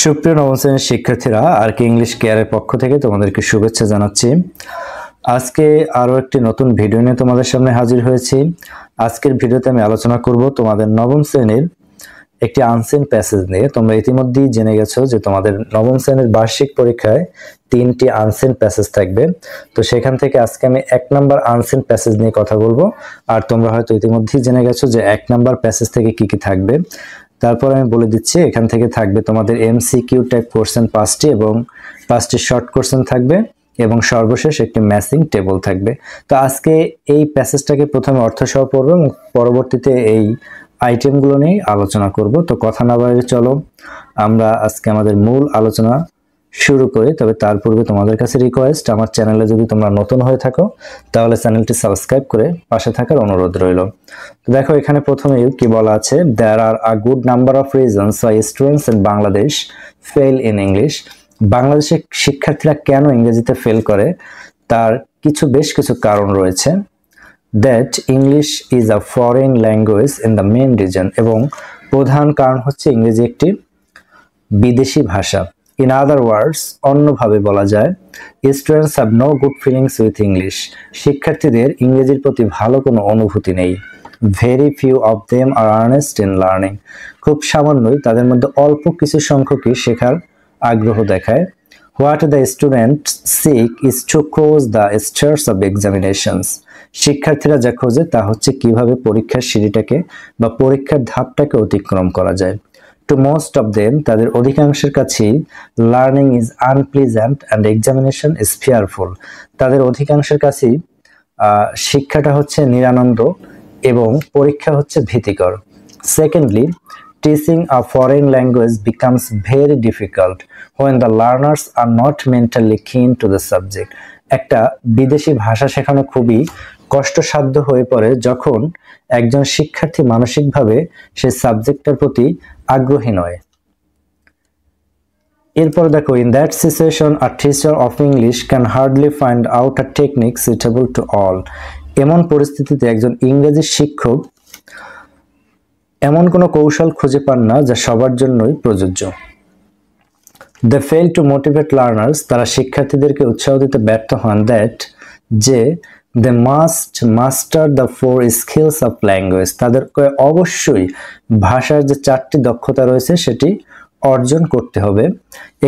সুপ্রিয় নবম শ্রেণীর শিক্ষার্থীরা আরকে ইংলিশ কেয়ারের পক্ষ থেকে তোমাদেরকে শুভেচ্ছা জানাচ্ছি। আজকে আরো একটি নতুন ভিডিও নিয়ে তোমাদের সামনে হাজির হয়েছি। আজকের ভিডিওতে আমি আলোচনা করব তোমাদের নবম শ্রেণীর একটি আনসিন প্যাসেজ নিয়ে। তোমরা ইতিমধ্যেই জেনে গেছো যে তোমাদের নবম শ্রেণীর বার্ষিক পরীক্ষায় 3টি আনসিন প্যাসেজ থাকবে। তো সেখান থেকে আজকে আমি 1 নাম্বার আনসিন প্যাসেজ নিয়ে কথা বলবো। আর তোমরা হয়তো ইতিমধ্যেই জেনে গেছো যে 1 নাম্বার প্যাসেজ থেকে কি কি থাকবে। তারপর আমি বলে দিচ্ছি, এখান থেকে থাকবে তোমাদের এমসিকিউ টাইপ কোশ্চেন 5টি এবং 5টি শর্ট কোশ্চেন থাকবে এবং সর্বশেষ একটি ম্যাচিং টেবল থাকবে। তো আজকে এই প্যাসেজটাকে প্রথমে অর্থ সহ পড়ব এবং পরবর্তীতে এই আইটেমগুলো নিয়ে আলোচনা করব। তো কথা না বাড়িয়ে চলো আমরা আজকে আমাদের মূল আলোচনা শুরু করি। তবে তার পূর্বে তোমাদের কাছে রিকোয়েস্ট, আমার চ্যানেলে যদি তোমরা নতুন হয়ে থাকো তাহলে চ্যানেলটি সাবস্ক্রাইব করে পাশে থাকার অনুরোধ রইল। তো দেখো এখানে প্রথমেই কি বলা আছে, there are a good number of reasons why students in Bangladesh fail in English. বাংলাদেশের শিক্ষার্থীরা কেন ইংরেজিতে ফেল করে তার বেশ কিছু কারণ রয়েছে। That English is a foreign language in the main reason, এবং প্রধান কারণ হচ্ছে ইংরেজি একটি বিদেশি ভাষা। ইন আদার ওয়ার্ডস, অন্যভাবে বলা যায়, students have no good feelings with English. শিক্ষার্থীদের ইংরেজির প্রতি ভালো কোনো অনুভূতি নেই। Very few of them are earnest in learning. খুব সামান্যই, তাদের মধ্যে অল্প কিছু সংখ্যকই শেখার আগ্রহ দেখায়। What the student seek is to cross the stairs of examinations. শিক্ষার্থীরা যা খোঁজে তা হচ্ছে কিভাবে পরীক্ষার সিঁড়িটাকে বা পরীক্ষার ধাপটাকে অতিক্রম করা যায়। To most of them, তাদের অধিকাংশের কাছেই learning is unpleasant and examination is fearful. তাদের অধিকাংশের কাছেই শিক্ষাটা হচ্ছে নিরানন্দ এবং পরীক্ষা হচ্ছে ভীতিকর। Secondly, teaching a foreign language becomes very difficult when the learners are not mentally keen to the subject. একটা বিদেশি ভাষা শেখানো খুবই কষ্টসাধ্য হয়ে পড়ে যখন একজন শিক্ষার্থী মানসিকভাবে সেই সাবজেক্টের প্রতি আগ্রহী নয়। এরপর দেখো, in that situation a teacher of English can hardly find out a technique suitable to all. এমন পরিস্থিতিতে একজন ইংরেজি শিক্ষক এমন কোনো কৌশল খুঁজে পান না যা সবার জন্যই প্রযোজ্য। They fail to motivate learners, তারা শিক্ষার্থীদেরকে উৎসাহ দিতে ব্যর্থ হন। দ্যাট, যে they must master the 4 skills of language, তাদেরকে অবশ্যই ভাষার যে 4টি দক্ষতা রয়েছে সেটি অর্জন করতে হবে।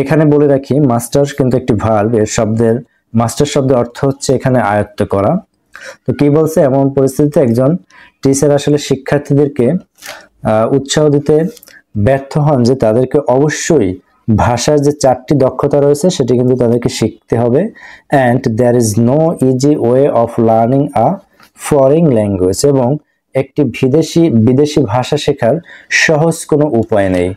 এখানে বলে রাখি, মাস্টার কিন্তু একটি ভার্ব, এর শব্দের মাস্টার শব্দের অর্থ হচ্ছে এখানে আয়ত্ত করা। তো কি বলছে, এমন পরিস্থিতিতে একজন টিচার আসলে শিক্ষার্থীদেরকে উৎসাহ দিতে ব্যর্থ হন যে তাদেরকে অবশ্যই ভাষার যে 4টি দক্ষতা রয়েছে সেটি কিন্তু তাদেরকে শিখতে হবে। And there is no easy way of learning a foreign language, এবং একটি বিদেশি ভাষা শেখার সহজ কোনো উপায় নেই।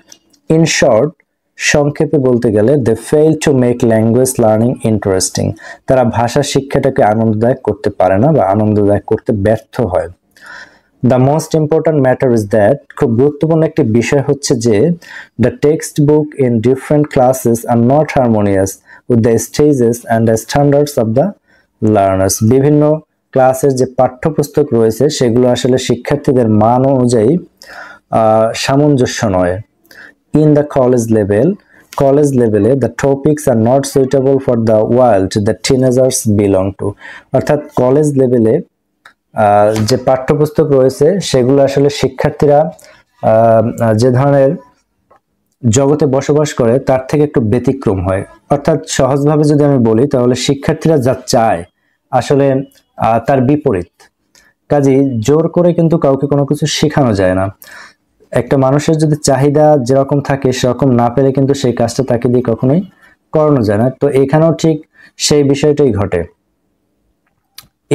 ইন শর্ট, সংক্ষেপে বলতে গেলে, they fail to make language learning interesting. তারা ভাষা শিক্ষাটাকে আনন্দদায়ক করতে পারে না বা আনন্দদায়ক করতে ব্যর্থ হয়। The most important matter is that, খুব গুরুত্বপূর্ণ একটি বিষয় হচ্ছে যে, the text book in different classes are not harmonious with the stages and the standards of the learners. বিভিন্ন ক্লাসের যে পাঠ্যপুস্তক রয়েছে সেগুলো আসলে শিক্ষার্থীদের মান অনুযায়ী সামঞ্জস্য নয়। ইন দ্য কলেজ লেভেলে the topics R not suitable for the world the teenagers belong to. অর্থাৎ কলেজ লেভেলে যে পাঠ্যপুস্তক রয়েছে সেগুলো আসলে শিক্ষার্থীরা যে ধরনের জগতে বসবাস করে তার থেকে একটু ব্যতিক্রম হয়। অর্থাৎ সহজভাবে যদি আমি বলি তাহলে শিক্ষার্থীরা যা চায় আসলে তার বিপরীত। কাজেই জোর করে কিন্তু কাউকে কোনো কিছু শেখানো যায় না। একটা মানুষের যদি চাহিদা যেরকম থাকে সেরকম না পেলে কিন্তু সেই কাজটা তাকে দিয়ে কখনোই করানো যায় না। তো এখানেও ঠিক সেই বিষয়টাই ঘটে।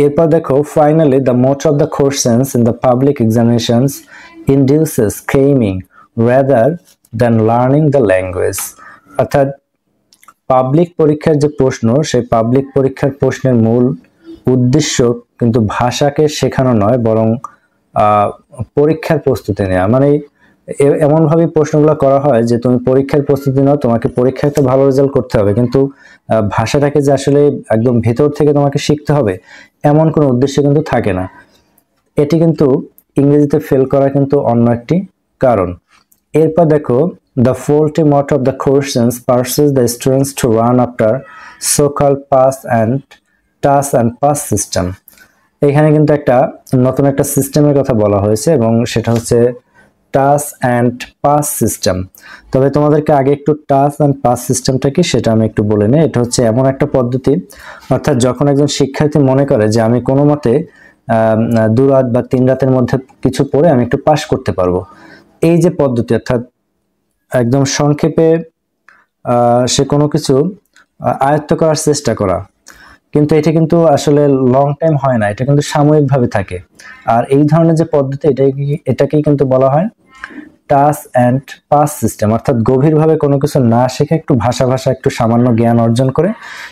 এরপর দেখো, finally the most of the questions in the public examinations ইনডিউসেস claiming rather than learning the language. অর্থাৎ পাবলিক পরীক্ষার যে প্রশ্ন, সেই পাবলিক পরীক্ষার প্রশ্নের মূল উদ্দেশ্য কিন্তু ভাষাকে শেখানো নয়, বরং পরীক্ষার প্রস্তুতি নেওয়া। মানে এমনভাবে প্রশ্নগুলো করা হয় যে তুমি পরীক্ষার প্রস্তুতি নাও, তোমাকে পরীক্ষায় একটা ভালো রেজাল্ট করতে হবে, কিন্তু ভাষাটাকে যে আসলে একদম ভেতর থেকে তোমাকে শিখতে হবে এমন কোনো উদ্দেশ্য কিন্তু থাকে না। এটি কিন্তু ইংরেজিতে ফেল করা কিন্তু অন্য একটি কারণ। এরপর দেখো, The faulty mode of the questions pursues the students to run after so-called past and pass system. এখানে কিন্তু নতুন একটা সিস্টেমের কথা বলা হয়েছে এবং সেটা হচ্ছে টাস অ্যান্ড পাস সিস্টেম। তবে তোমাদেরকে আগে একটু টাস অ্যান্ড পাস সিস্টেমটা কি সেটা আমি একটু বলে নিই। এটা হচ্ছে এমন একটা পদ্ধতি, অর্থাৎ যখন একজন শিক্ষার্থী মনে করে যে আমি কোনো মতে 2 রাত বা 3 রাতের মধ্যে কিছু পড়ে আমি একটু পাস করতে পারবো, এই যে পদ্ধতি, অর্থাৎ একদম সংক্ষেপে সে কোনো কিছু আয়ত্ত করার চেষ্টা করা, কিন্তু এটা কিন্তু আসলে লং টাইম হয় না, এটা কিন্তু সাময়িকভাবে থাকে। আর এই ধরনের যে পদ্ধতি এটাকেই কিন্তু বলা হয় টাস অ্যান্ড পাস সিস্টেম, অর্থাৎ গভীরভাবে কোনো কিছু না শিখে একটু ভাষা একটু সামান্য জ্ঞান অর্জন করে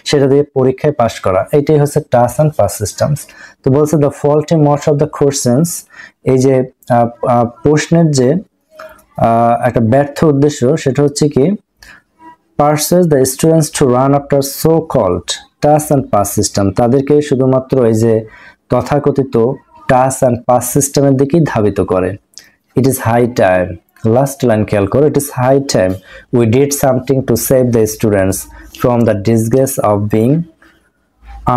সেটা দিয়ে পরীক্ষায় পাস করা, এইটাই হচ্ছে টাস অ্যান্ড পাস সিস্টেমস। তো বলছে the faulty mode of the questions, এই যে প্রশ্নের যে একটা ব্যর্থ উদ্দেশ্য সেটা হচ্ছে কি pushes the students to run after so called test and pass system, তাদেরকে শুধুমাত্র এই যে তথাকথিত টাস অ্যান্ড পাস সিস্টেমের দিকেই ধাবিত করে। It is high time, last line খেয়াল করো, it is high time we did something to save the students from the disgrace of being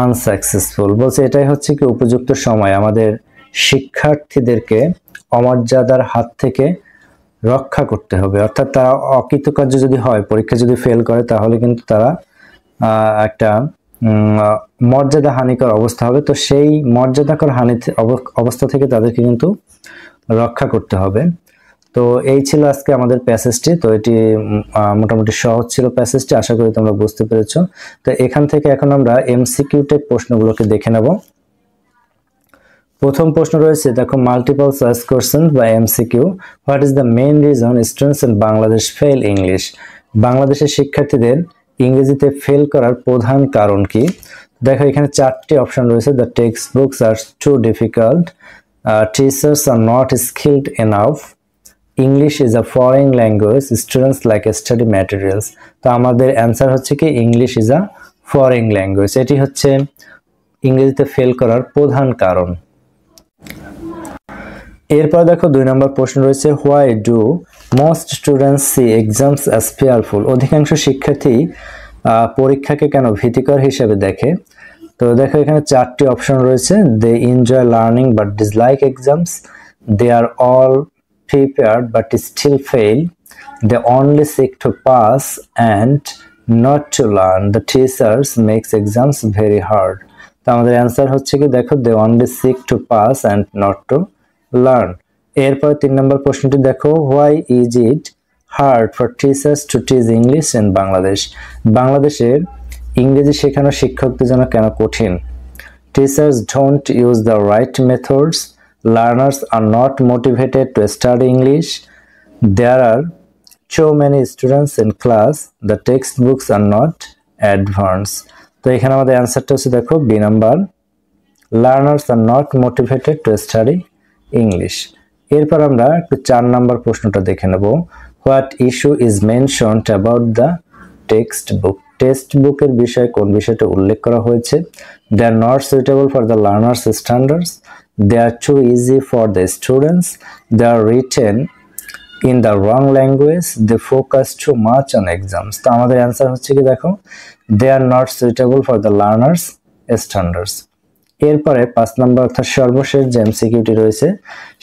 unsuccessful. বলছে এটাই হচ্ছে কি উপযুক্ত সময় আমাদের শিক্ষার্থীদেরকে অমর্যাদার হাত থেকে রক্ষা করতে হবে, অর্থাৎ তারা অকৃতকার্য যদি হয়, পরীক্ষা যদি ফেল করে, তাহলে কিন্তু তারা একটা মর্যাদা হানিকর অবস্থা হবে। তো সেই মর্যাদাকর অবস্থা থেকে তাদেরকে কিন্তু রক্ষা করতে হবে। তো এই ছিল আজকে আমাদের প্যাসেজটি। তো এটি মোটামুটি সহজ ছিল প্যাসেজটি, আশা করি তোমরা বুঝতে পেরেছো। তো এখান থেকে এখন আমরা এমসিকিউ টাইপ প্রশ্নগুলোকে দেখে নেব। প্রথম প্রশ্ন রয়েছে, দেখো মাল্টিপল চয়েস কোশ্চেন বা MCQ. What is the main reason students in Bangladesh fail English? বাংলাদেশের শিক্ষার্থীদের ইংরেজিতে ফেল করার প্রধান কারণ কি? দেখো এখানে 4টি অপশন রয়েছে। The text books are too difficult, teachers are not skilled enough, English is a foreign language, students like study materials. তো আমাদের অ্যান্সার হচ্ছে কি English is a foreign language, এটি হচ্ছে ইংরেজিতে ফেল করার প্রধান কারণ। এরপর দেখো 2 নম্বর প্রশ্ন রয়েছে, why do most students see exams as fearful? অধিকাংশ শিক্ষার্থী পরীক্ষাকে কেন ভীতিকর হিসেবে দেখে? তো দেখো এখানে 4টি অপশন রয়েছে। They enjoy learning but dislike exams, they are all prepared but still fail, they only seek to pass and not to learn, the teachers makes exams very hard. তো আমাদের অ্যান্সার হচ্ছে কি দেখো they only seek to pass and not to learn. এরপর 3 নম্বর প্রশ্নটি দেখো, why is it hard for teachers to teach English in Bangladesh? বাংলাদেশে ইংরেজি শেখানো শিক্ষকদের জন্য কেন কঠিন? Teachers don't use the right methods, learners are not motivated to study English, there are so many students in class, the textbooks are not advanced। তো এখানে আমাদের অ্যান্সারটা হচ্ছে দেখো B number, learners are not motivated to study English. এরপর আমরা একটু 4 নম্বর প্রশ্নটা দেখে নেব। What issue is mentioned about the text book? Text বুকের বিষয়ে কোন বিষয়টা উল্লেখ করা হয়েছে? They are not suitable for the learners standards, they are too easy for the students, they are written in the wrong language, they focus too much on exams। তো আমাদের answer হচ্ছে কি দেখো they are not suitable for the learners standards। এরপরে 5 নম্বর অর্থাৎ সর্বশেষ যে এমসিকিউটি রয়েছে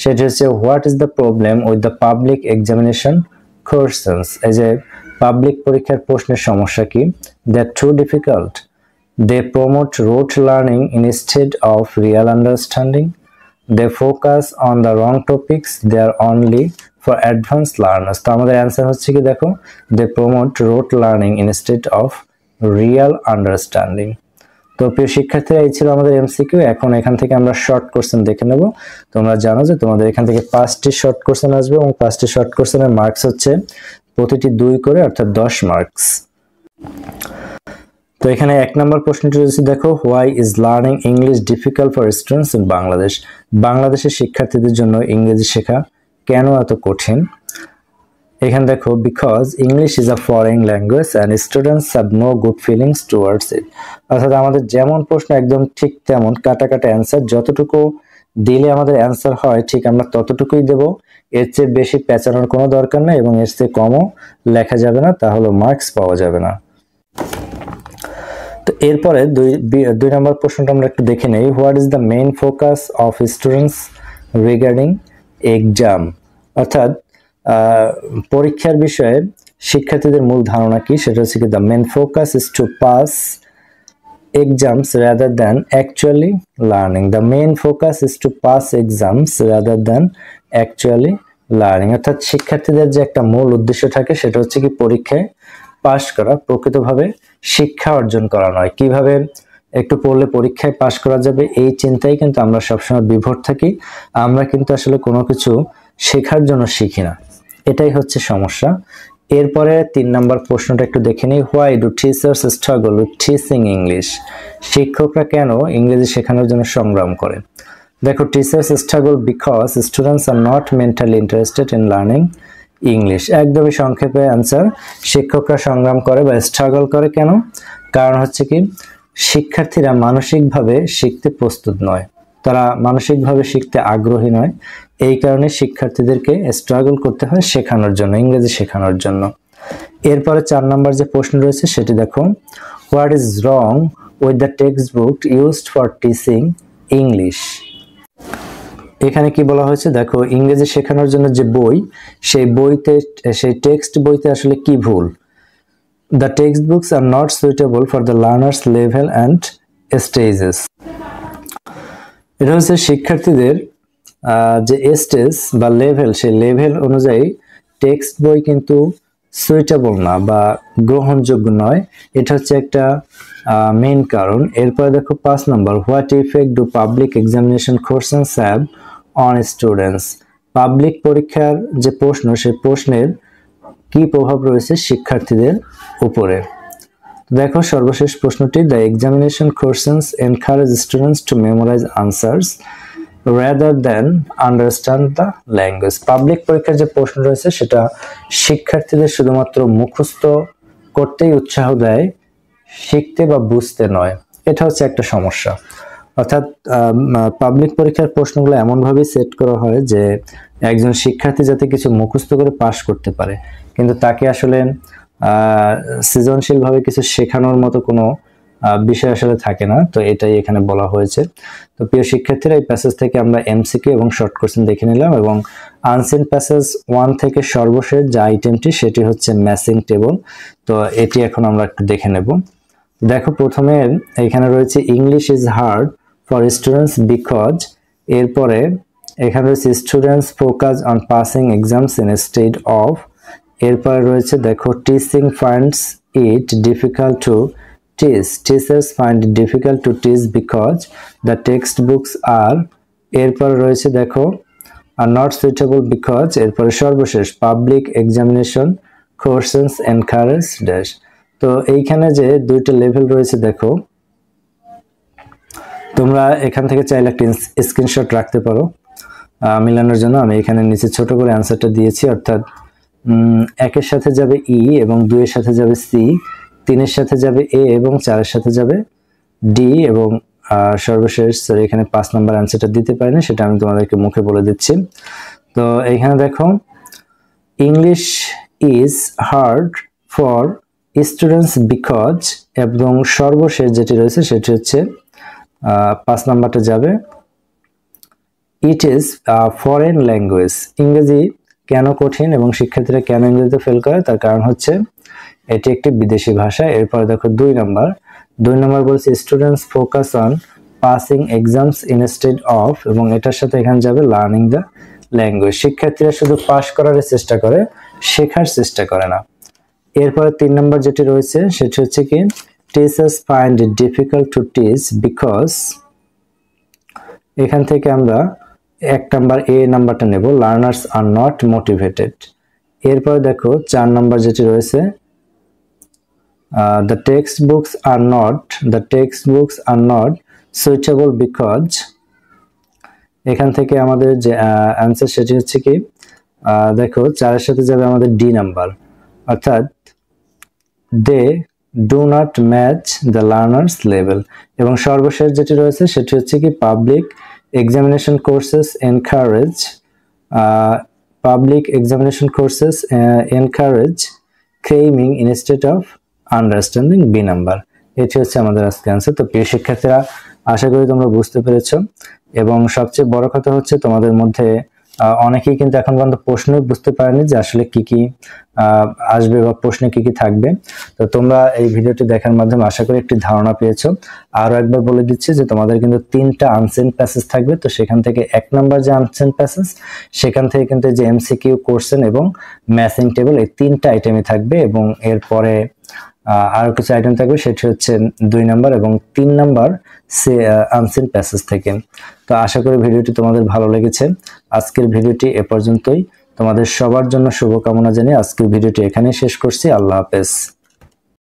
সেটি হচ্ছে, what is the problem with the public examination questions? এই যে পাবলিক পরীক্ষার প্রশ্নের সমস্যা কি? they are too difficult, they promote rote learning instead of real understanding, they focus on the wrong topics, they are only for advanced learners। তো আমাদের answer হচ্ছে কি দেখো they promote rote learning instead of real understanding। তো প্রিয় শিক্ষার্থীরা, এই ছিল আমাদের এমসিকিউ। এখন এখান থেকে আমরা শর্ট কোশ্চেন দেখে নেব। তোমরা জানো যে তোমাদের এখান থেকে 5টি শর্ট কোশ্চেন আসবে এবং 5টি শর্ট কোশ্চেনের মার্কস হচ্ছে প্রতিটি 2 করে, অর্থাৎ 10 মার্কস। তো এখানে 1 নম্বর প্রশ্নটি রয়েছে, দেখো why is learning English difficult for students in Bangladesh? বাংলাদেশের শিক্ষার্থীদের জন্য ইংরেজি শেখা কেন এত কঠিন? এখানে দেখো because English is a foreign language and students have no good feelings towards it. অর্থাৎ আমাদের যেমন প্রশ্ন একদম ঠিক তেমন কাটা অ্যান্সার, যতটুকু দিলে আমাদের অ্যান্সার হয় ঠিক আমরা ততটুকুই দেব, এর চেয়ে বেশি পেঁচানোর কোনো দরকার নেই এবং এর চেয়ে কমও লেখা যাবে না, তাহলে মার্কস পাওয়া যাবে না। তো এরপরে দুই নম্বর প্রশ্নটা আমরা একটু দেখে নেই। What is the main focus of students regarding exam, অর্থাৎ পরীক্ষার বিষয়ে শিক্ষার্থীদের মূল ধারণা কি, সেটা হচ্ছে কি the main focus is to pass exams rather than actually learning. The main focus is to pass exams rather than actually learning. অর্থাৎ শিক্ষার্থীদের যে একটা মূল উদ্দেশ্য থাকে সেটা হচ্ছে কি পরীক্ষায় পাশ করা, প্রকৃতভাবে শিক্ষা অর্জন করা নয়। কিভাবে একটু পড়লে পরীক্ষায় পাশ করা যাবে এই চিন্তাই কিন্তু আমরা সবসময় বিভোর থাকি। আমরা কিন্তু আসলে কোনো কিছু শেখার জন্য শিখি না, এটাই হচ্ছে সমস্যা। এরপরে 3 নম্বর প্রশ্নটা একটু দেখে নিই। Why do teachers struggle with teaching English, শিক্ষকরা কেন ইংরেজি শেখানোর জন্য সংগ্রাম করে? দেখো, teachers struggle because students are not mentally interested in learning English. একদমই সংক্ষেপে অ্যান্সার, শিক্ষকরা সংগ্রাম করে বা স্ট্রাগল করে কেন? কারণ হচ্ছে কি শিক্ষার্থীরা মানসিকভাবে শিখতে প্রস্তুত নয়, তারা মানসিকভাবে শিখতে আগ্রহী নয়, এই কারণে শিক্ষার্থীদেরকে স্ট্রাগল করতে হয় শেখানোর জন্য, ইংরেজি শেখানোর জন্য। এরপরে 4 নম্বর যে প্রশ্ন রয়েছে সেটি দেখো। What is wrong with the text book used for teaching English. এখানে কি বলা হয়েছে দেখো, ইংরেজি শেখানোর জন্য যে বই, সেই টেক্সট বইতে আসলে কি ভুল? The text books R not suitable for the learners level and stages. এটা হচ্ছে শিক্ষার্থীদের যে স্টেজ বা লেভেল, সেই লেভেল অনুযায়ী টেক্সট বই কিন্তু সুইটেবল না বা গ্রহণযোগ্য নয়, এটা হচ্ছে একটা মেইন কারণ। এরপরে দেখো 5 নম্বর, what effect do public examination questions have on students. Public পরীক্ষার যে প্রশ্ন, সেই প্রশ্নের কি প্রভাব রয়েছে শিক্ষার্থীদের উপরে? দেখো সর্বশেষ প্রশ্নটি, the examination questions encourage students to memorise answers rather than understand the language. Public পরীক্ষার যে প্রশ্ন রয়েছে সেটা শিক্ষার্থীদের শুধুমাত্র মুখস্থ করতেই উৎসাহ দেয়, শিখতে বা বুঝতে নয়, এটা হচ্ছে একটা সমস্যা। অর্থাৎ পাবলিক পরীক্ষার প্রশ্নগুলো এমনভাবে সেট করা হয় যে একজন শিক্ষার্থী যাতে কিছু মুখস্থ করে পাশ করতে পারে, কিন্তু তাকে আসলে সৃজনশীলভাবে কিছু শেখানোর মতো কোনো বিষয় আসলে থাকে না, তো এটাই এখানে বলা হয়েছে। তো প্রিয় শিক্ষার্থীরা, এই প্যাসেজ থেকে আমরা এমসিকিউ এবং শর্ট কোশ্চেন দেখে নিলাম এবং আনসিন প্যাসেজ 1 থেকে সর্বশেষ যে আইটেমটি সেটি হচ্ছে ম্যাচিং টেবল। তো এটি এখন আমরা একটু দেখে নেব। দেখো, প্রথমে এখানে রয়েছে English is hard for students because, এরপরে এখানে রয়েছে students focus on passing exams instead of, এরপরে রয়েছে দেখো teaching finds it difficult to teach, teachers find it difficult to teach because the textbooks are, এরপর রয়েছে দেখো are not suitable because, এরপরে সর্বশেষ public examination questions encourage dash. তো এইখানে যে দুইটা লেভেল রয়েছে দেখো, তোমরা এখান থেকে চাইলে একটা স্ক্রিনশট রাখতে পারো মিলানোর জন্য। আমি এখানে নিচে ছোট করে অ্যান্সারটা দিয়েছি, অর্থাৎ 1-এর সাথে যাবে ই এবং 2-এর সাথে যাবে সি, 3-এর সাথে যাবে এ এবং 4-এর সাথে যাবে ডি এবং সর্বশেষ এখানে 5 নম্বর অ্যান্সারটা দিতে পারিনি, সেটা আমি তোমাদেরকে মুখে বলে দিচ্ছি। তো এখানে দেখো English is hard for students because, এবং সর্বশেষ যেটি রয়েছে সেটি হচ্ছে 5 নম্বরটা যাবে ইট ইজ ফরেন ল্যাঙ্গুয়েজ। ইংরেজি কেন কঠিন এবং শিক্ষার্থীরা কেন ইংরেজিতে ফেল করে, তার কারণ হচ্ছে এটি একটি বিদেশি ভাষা। এরপরে দেখো 2 নম্বর বলছে students focus on passing exams instead of, এবং এটার সাথে এখানে যাবে লার্নিং দ্য ল্যাঙ্গুয়েজ। শিক্ষার্থীরা শুধু পাস করার চেষ্টা করে, শেখার চেষ্টা করে না। এরপরে 3 নম্বর যেটি রয়েছে সেটি হচ্ছে কি teachers find it difficult to teach because, এখান থেকে আমরা 1 নম্বর এ নাম্বারটা নেব, লার্নার্স আর নট মোটিভেটেড। এরপরে দেখো 4 নম্বর যেটি রয়েছে the textbooks are not suitable because, এখান থেকে আমাদের যে অ্যান্সার সেটি হচ্ছে কি দেখো 4-এর সাথে যাবে আমাদের ডি নাম্বার, অর্থাৎ they do not match the learners level, এবং সর্বশেষ যেটি রয়েছে সেটি হচ্ছে কি public examination courses encourage public examination courses encourage cramming instead of understanding B number. এটি হচ্ছে আমাদের আজকে আনসার। তো প্রিয় শিক্ষার্থীরা, আশা করি তোমরা বুঝতে পেরেছো, এবং সবচেয়ে বড় কথা হচ্ছে তোমাদের মধ্যে অনেকেই কিন্তু এখন পর্যন্ত প্রশ্নই বুঝতে পারেনি যে আসলে কি কি আসবে বা প্রশ্নে কি কি থাকবে। তো তোমরা এই ভিডিওটি দেখার মাধ্যমে আশা করি একটি ধারণা পেয়েছো। আরো একবার বলে দিচ্ছি যে তোমাদের কিন্তু 3টা আনসেন্ট প্যাসেজ থাকবে। তো সেখান থেকে 1 নাম্বার যে আনসেন্ট প্যাসেজ, সেখান থেকে কিন্তু যে এমসিকিউ, কোশ্চেন এবং ম্যাচিং টেবিল, এই 3টা আইটেমই থাকবে, এবং এরপরে আরো কিছু আইটেম থাকবে, সেটি হচ্ছে 2 নাম্বার এবং 3 নাম্বার সে আনসেন্ট প্যাসেজ থেকে। তো আশা করি ভিডিওটি তোমাদের ভালো লেগেছে। আজকের ভিডিওটি এ পর্যন্তই। তোমাদের সবার জন্য শুভকামনা জানিয়ে আজকের ভিডিওটি এখানেই শেষ করছি। আল্লাহ হাফেজ।